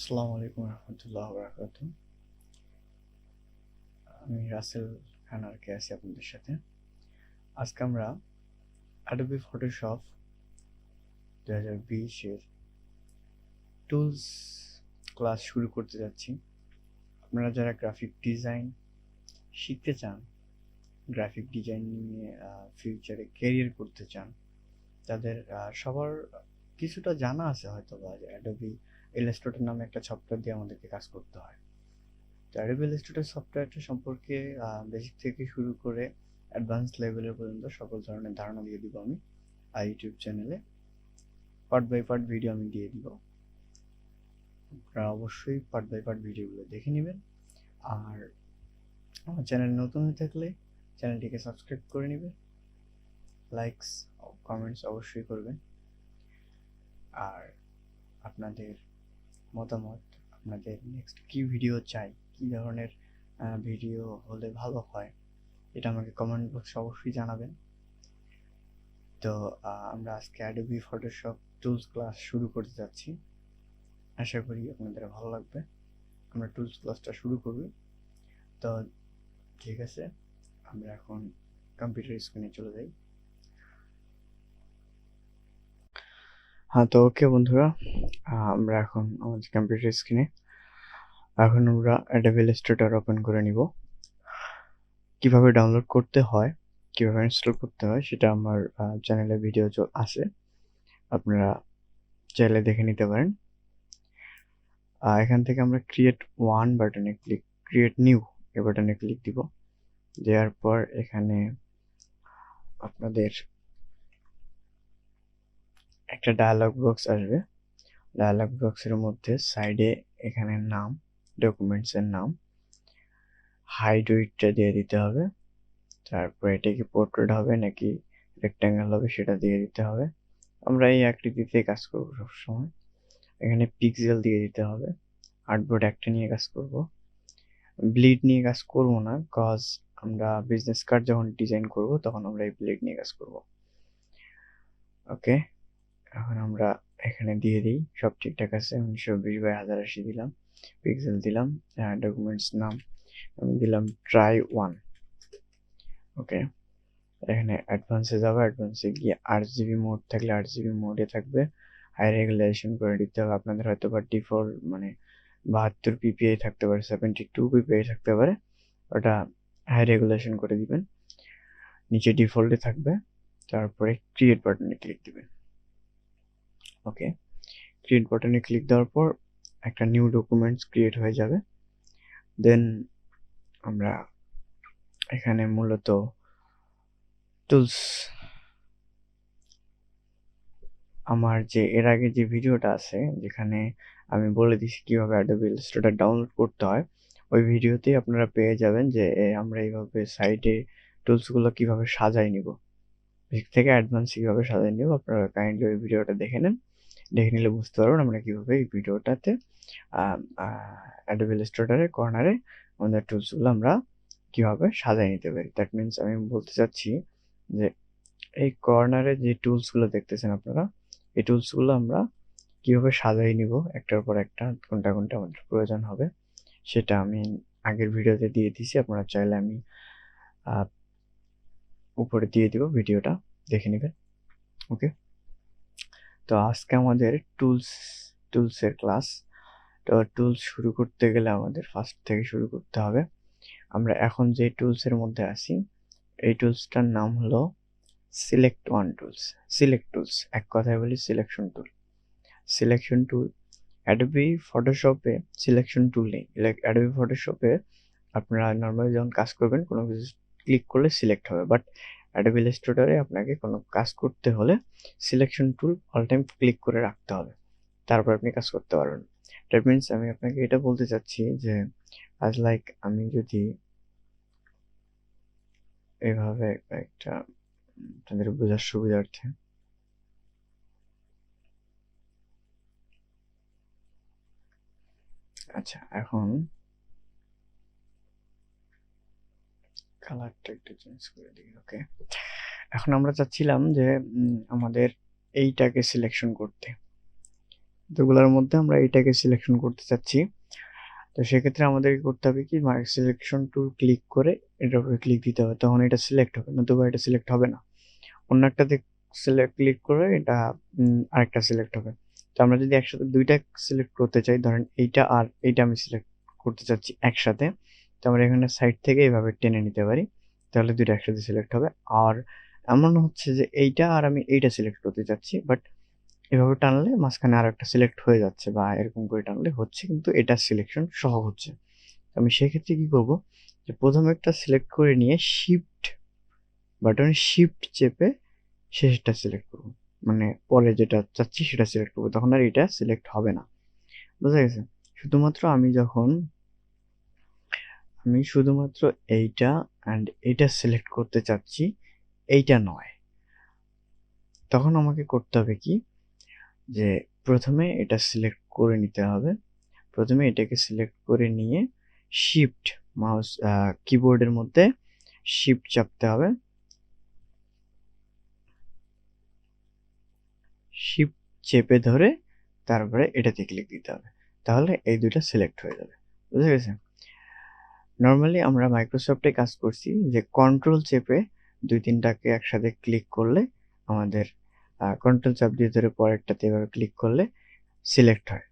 আসসালামু আলাইকুম রহমতুল্লাহ বারাকাতুহু। আমি রাসেল খান আর কে আছি আপনাদের সাথে। আজকে আমরা অ্যাডোবি ফটোশপ 2020 এর টুলস ক্লাস শুরু করতে যাচ্ছি। আপনারা যারা গ্রাফিক ডিজাইন শিখতে চান, গ্রাফিক ডিজাইন নিয়ে ফিউচারে ক্যারিয়ার করতে চান, তাদের সবার কিছুটা জানা আছে হয়তো বা যে অ্যাডোবি ইলাস্ট্রেটর নামে একটা সফটওয়্যার দিয়ে আমাদেরকে কাজ করতে হয়। অ্যাডোবি ইলাস্ট্রেটর সফটওয়্যারটা সম্পর্কে বেসিক থেকে শুরু করে অ্যাডভান্স লেভেলের পর্যন্ত সকল ধরনের ধারণা দিয়ে দিব আমি ইউটিউব চ্যানেলে পার্ট বাই পার্ট ভিডিও আমি দিয়ে দিব। আপনারা অবশ্যই পার্ট বাই পার্ট ভিডিওগুলো দেখে নেবেন। আর আমার চ্যানেল নতুন হয়ে থাকলে চ্যানেলটিকে সাবস্ক্রাইব করে নেবেন, লাইকস কমেন্টস অবশ্যই করবেন। আর আপনাদের মতামত, আপনাদের নেক্সট কি ভিডিও চাই, কি ধরনের ভিডিও হলে ভালো হয়, এটা আমাকে কমেন্ট বক্সে অবশ্যই জানাবেন। তো আমরা আজকে অ্যাডোবি ফটোশপ টুলস ক্লাস শুরু করতে যাচ্ছি। আশা করি আপনাদের ভালো লাগবে। আমরা টুলস ক্লাসটা শুরু করব। তো ঠিক আছে, আমরা এখন কম্পিউটার স্ক্রিনে চলে যাই। হ্যাঁ, তো ওকে বন্ধুরা, আমরা এখন আমাদের কম্পিউটার স্ক্রিনে এখন আমরা অ্যাডোবি ইলাস্ট্রেটর ওপেন করে নিব। কিভাবে ডাউনলোড করতে হয়, কিভাবে ইনস্টল করতে হয় সেটা আমার চ্যানেলে ভিডিও আছে, আপনারা চাইলে দেখে নিতে পারেন। এখান থেকে আমরা ক্রিয়েট বাটনে ক্রিয়েট নিউ এই বাটনে ক্লিক দিব। দেওয়ার পর এখানে আপনাদের একটা ডায়ালগ বক্স আসবে। ডায়ালগ বক্সের মধ্যে সাইডে এখানে নাম, ডকুমেন্টসের নাম, হাইট উইডথটা দিয়ে দিতে হবে। তারপর এটা কি পোর্ট্রেট হবে নাকি রেক্ট্যাঙ্গেল হবে সেটা দিয়ে দিতে হবে। আমরা এই আকৃতিতে কাজ করবো সবসময়। এখানে পিক্সেল দিয়ে দিতে হবে। আর্টবোর্ড একটা নিয়ে কাজ করব, ব্লিড নিয়ে কাজ করব না, কজ আমরা বিজনেস কার্ড যখন ডিজাইন করব তখন আমরা এই ব্লিড নিয়ে কাজ করব। ওকে, এখন আমরা এখানে দিয়ে দিই সব ঠিকঠাক আছে। 1920x1080 দিলাম, পিক্সেল দিলাম, ডকুমেন্টস নাম আমি দিলাম try1। ওকে, এখানে অ্যাডভান্সে যাবে, অ্যাডভান্সে গিয়ে 8GB মোড থাকলে 8GB মোডে থাকবে। হাই রেগুলেশন করে দিতে হবে। আপনাদের হয়তো বা ডিফল্ট মানে 72 ppi থাকতে পারে, 72 ppi থাকতে পারে, ওটা হাই রেগুলেশন করে দিবেন। নিচে ডিফল্টে থাকবে। তারপরে ক্রিয়েট বাটনে ক্লিক দিবেন। ওকে, ক্রিয়েট বাটনে ক্লিক দেওয়ার পর একটা নিউ ডকুমেন্টস ক্রিয়েট হয়ে যাবে। দেন আমরা এখানে মূলত টুলস, আমার যে এর আগে যে ভিডিওটা আছে যেখানে আমি বলে দিছি কিভাবে অ্যাডোবি ইলাস্ট্রেটর ডাউনলোড করতে হয়, ওই ভিডিওতেই আপনারা পেয়ে যাবেন যে আমরা এইভাবে সাইটে টুলসগুলো কিভাবে সাজাই নিব, বেসিক থেকে অ্যাডভান্স কিভাবে সাজাই নিব। আপনারা কাইন্ডলি ওই ভিডিওটা দেখে নেন, দেখে নিলে বুঝতে পারবেন আমরা কিভাবে এই ভিডিওটাতে অ্যাডোবি ইলাস্ট্রেটরের কর্নারে আমাদের টুলসগুলো আমরা কিভাবে সাজাই নিতে পারি। দ্যাট মিনস আমি বলতে চাচ্ছি যে এই কর্নারে যে টুলসগুলো দেখতেছেন আপনারা, এই টুলসগুলো আমরা কিভাবে সাজাই নিব একটার পর একটা, কোনটা কোনটা আমাদের প্রয়োজন হবে সেটা আমি আগের ভিডিওতে দিয়ে দিয়েছি। আপনারা চাইলে আমি উপরে দিয়ে দিব, ভিডিওটা দেখে নেবেন। ওকে, তো আজকে আমাদের টুলসের ক্লাস। তো টুলস শুরু করতে গেলে আমাদের ফার্স্ট থেকে শুরু করতে হবে। আমরা এখন যে টুলসের মধ্যে আছি এই টুলসটার নাম হলো সিলেক্ট টুলস। সিলেক্ট টুলস, এক কথায় বলি selection tool. Selection tool Adobe ফটোশপে সিলেকশন টুল নেই। অ্যাডোবি ফটোশপে আপনারা নর্মালি যখন কাজ করবেন কোনো কিছু ক্লিক করলে সিলেক্ট হবে, বাট অ্যাডোবি ইলাস্ট্রেটরে আপনাকে কোনো কাজ করতে হলে selection tool all time click করে রাখতে হবে, তারপর আপনি কাজ করতে পারবেন। দ্যাট মিনস আমি আপনাকে এটা বলতে চাচ্ছি যে আজ লাইক আমি যদি এভাবে একটা আপনাদের বোঝার সুবিধার্থে আচ্ছা, এখন কালারটা একটু চেঞ্জ করে দিই। ওকে, এখন আমরা চাচ্ছিলাম যে আমাদের এইটাকে সিলেকশন করতে, এতগুলোর মধ্যে আমরা এটাকে সিলেকশন করতে চাচ্ছি। তো সেক্ষেত্রে আমাদেরকে করতে হবে কি, সিলেকশন টুল ক্লিক করে এটার উপরে ক্লিক দিতে হবে, তখন এটা সিলেক্ট হবে, নতুবা এটা সিলেক্ট হবে না। অন্য একটাতে ক্লিক করে এটা আরেকটা সিলেক্ট হবে। তো আমরা যদি একসাথে দুইটা সিলেক্ট করতে চাই, ধরেন এইটা আর এইটা আমি সিলেক্ট করতে চাচ্ছি একসাথে, তো আমরা এখানে সাইড থেকে এইভাবে টেনে নিতে পারি, তাহলে দুইটা একসাথে সিলেক্ট হবে। আর এমন হচ্ছে যে এইটা আর আমি এইটা সিলেক্ট করতে চাচ্ছি, বাট এভাবে টানলে মাঝখানে আর একটা সিলেক্ট হয়ে যাচ্ছে, বা এরকম করে টানলে হচ্ছে, কিন্তু এটা সিলেকশন সহ হচ্ছে। আমি সেক্ষেত্রে কি করব, যে প্রথমে একটা সিলেক্ট করে নিয়ে শিফট চেপে শেষটা সিলেক্ট করব, মানে পরে যেটা চাচ্ছি সেটা সিলেক্ট করব, তখন আর এটা সিলেক্ট হবে না। বুঝা গেছে? শুধুমাত্র আমি শুধুমাত্র এইটা অ্যান্ড এইটা সিলেক্ট করতে চাচ্ছি, এইটা নয়। তখন আমাকে করতে হবে কি, যে প্রথমে এটা সিলেক্ট করে নিতে হবে। প্রথমে এটাকে সিলেক্ট করে নিয়ে শিফট মাউস কিবোর্ডের মধ্যে শিফট চাপতে হবে, শিফট চেপে ধরে তারপরে এটাতে ক্লিক দিতে হবে, তাহলে এই দুটো সিলেক্ট হয়ে যাবে। বুঝা গেছে? নর্মালি আমরা মাইক্রোসফটে কাজ করছি যে কন্ট্রোল চেপে দুই তিনটাকে একসাথে ক্লিক করলে আমাদের কন্ট্রোল চাপ দিয়ে ধরে পরেরটাতে এভাবে ক্লিক করলে সিলেক্ট হয়,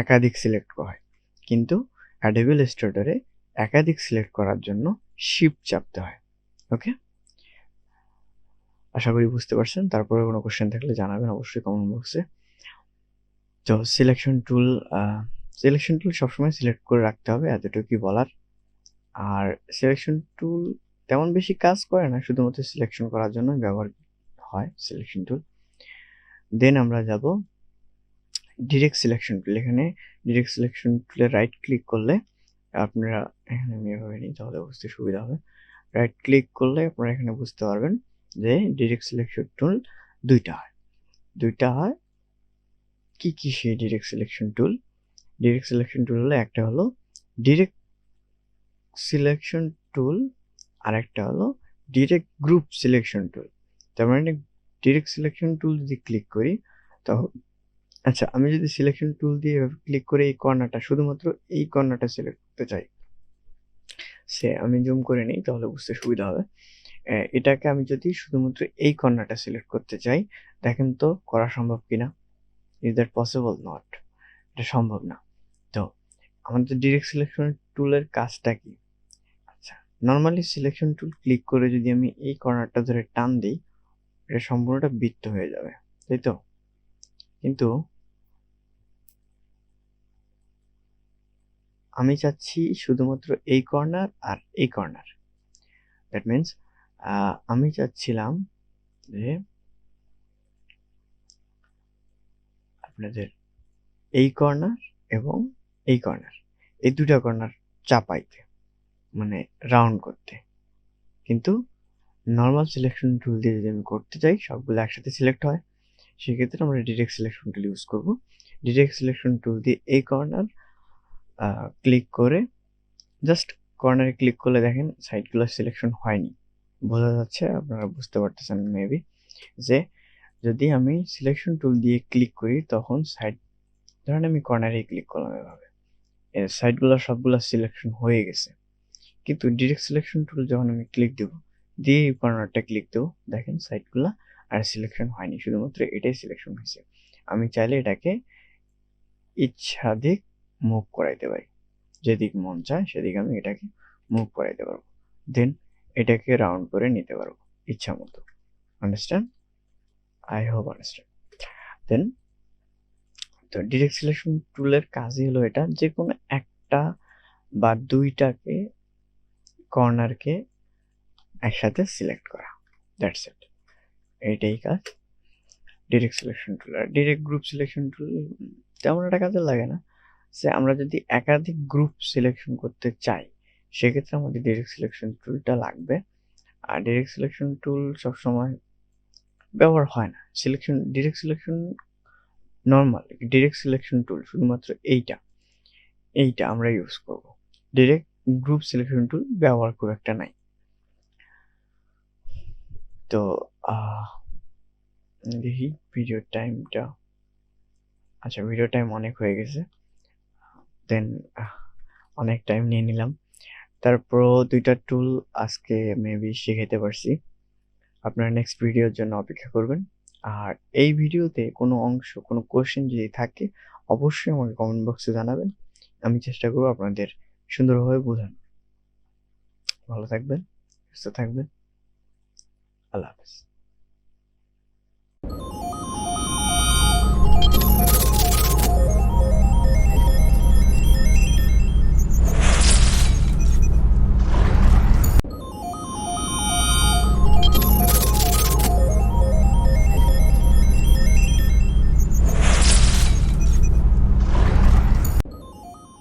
একাধিক সিলেক্ট হয়। কিন্তু অ্যাডোবি ইলাস্ট্রেটরে একাধিক সিলেক্ট করার জন্য শিফট চাপতে হয়। ওকে, আশা করি বুঝতে পারছেন। তারপরে কোনো কোশ্চেন থাকলে জানাবেন অবশ্যই কমেন্ট বক্সে। তো সিলেকশন টুল সবসময় সিলেক্ট করে রাখতে হবে, এতটুকুই বলার। আর সিলেকশন টুল তেমন বেশি কাজ করে না, শুধুমাত্র সিলেকশন করার জন্য ব্যবহার হয় সিলেকশন টুল। দেন আমরা যাব ডিরেক্ট সিলেকশন টুল। এখানে ডিরেক্ট সিলেকশন টুলে রাইট ক্লিক করলে আপনারা, এখানে আমি এভাবে নিই তাহলে বুঝতে সুবিধা হবে। রাইট ক্লিক করলে আপনারা এখানে বুঝতে পারবেন যে ডিরেক্ট সিলেকশন টুল দুইটা হয়। কি কি সেই direct selection tool? Direct selection tool হলো, একটা হলো ডিরেক্ট সিলেকশন টুল, আর একটা হলো ডিরেক্ট গ্রুপ সিলেকশন টুল। তার মানে ডিরেক্ট সিলেকশন টুল যদি ক্লিক করি, তো আচ্ছা, আমি যদি সিলেকশন টুল দিয়ে ক্লিক করে এই কর্নারটা, শুধুমাত্র এই কর্নারটা সিলেক্ট করতে চাই, আমি জুম করে নিই তাহলে বুঝতে সুবিধা হবে। এটাকে আমি যদি শুধুমাত্র এই কর্নারটা সিলেক্ট করতে চাই, দেখেন তো করা সম্ভব কিনা? Is that possible? নট, এটা সম্ভব না। তো আমাদের ডিরেক্ট সিলেকশন টুলের কাজটা কি? আচ্ছা, নর্মালি সিলেকশন টুল ক্লিক করে যদি আমি এই কর্নারটা ধরে টান দিই, এটা সম্পূর্ণটা বৃত্ত হয়ে যাবে, তাই তো? কিন্তু আমি চাচ্ছি শুধুমাত্র এই কর্নার আর এই কর্নার। দ্যাট মিনস আমি চাচ্ছিলাম যে আপনাদের এই কর্নার এবং এই কর্নার, এই দুটা কর্নার চাপাইতে, মানে রাউন্ড করতে। কিন্তু নর্মাল সিলেকশন টুল দিয়ে যদি আমি করতে চাই, সবগুলো একসাথে সিলেক্ট হয়, সেক্ষেত্রে আমরা ডিরেক্ট সিলেকশন টুল ইউজ করব। ডিরেক্ট সিলেকশন টুল দিয়ে এই কর্নার ক্লিক করে জাস্ট কর্নারে ক্লিক করলে দেখেন সাইডগুলো সিলেকশন হয়নি। বোঝা যাচ্ছে, আপনারা বুঝতে পারতেছেন মেবি, যে যদি আমি সিলেকশন টুল দিয়ে ক্লিক করি তখন সাইড, ধরেন আমি কর্নারে ক্লিক করলাম, এভাবে সাইডগুলো সবগুলো সিলেকশন হয়ে গেছে। কিন্তু ডিরেক্ট সিলেকশন টুল যখন আমি ক্লিক দেবো, দিয়ে এই কর্নারটা ক্লিক দেবো, দেখেন সাইডগুলো আর সিলেকশন হয়নি, শুধুমাত্র এটাই সিলেকশন হয়েছে। আমি চাইলে এটাকে ইচ্ছাধিক মুভ করাইতে পারি, যেদিক মন চায় সেদিকে আমি এটাকে মুভ করাইতে পারবো, দেন এটাকে রাউন্ড করে নিতে পারবো ইচ্ছা মতো। Understand? I hope understand. Then তো ডিরেক্ট সিলেকশন টুলের কাজই হলো এটা, যে কোনো একটা বা দুইটাকে কর্নারকে একসাথে সিলেক্ট করা, দ্যাটস ইট, এইটাই কাজ ডিরেক্ট সিলেকশন টুল। আর ডিরেক্ট গ্রুপ সিলেকশন টুল তেমন একটা কাজে লাগে না, যে আমরা যদি একাধিক গ্রুপ সিলেকশন করতে চাই, সেক্ষেত্রে আমাদের ডিরেক্ট সিলেকশন টুলটা লাগবে। আর ডিরেক্ট সিলেকশন টুল সবসময় ব্যবহার হয় না। Direct selection normal direct selection tool শুধুমাত্র এইটা আমরা ইউজ করব। ডিরেক্ট গ্রুপ সিলেকশন টুল ব্যবহার খুব একটা নাই। তো দেখি ভিডিও টাইমটা, আচ্ছা, ভিডিও টাইম অনেক হয়ে গেছে, দেন অনেক টাইম নিয়ে নিলাম। তারপরও 2টা টুল আজকে মেবি শিখাইতে পারছি। আপনারা নেক্সট ভিডিওর জন্য অপেক্ষা করবেন। আর এই ভিডিওতে কোনো অংশ, কোনো কোয়েশ্চেন যদি থাকে অবশ্যই আমাকে কমেন্ট বক্সে জানাবেন। আমি চেষ্টা করব আপনাদের সুন্দরভাবে বোঝানোর। ভালো থাকবেন, সুস্থ থাকবেন। আল্লাহ হাফেজ।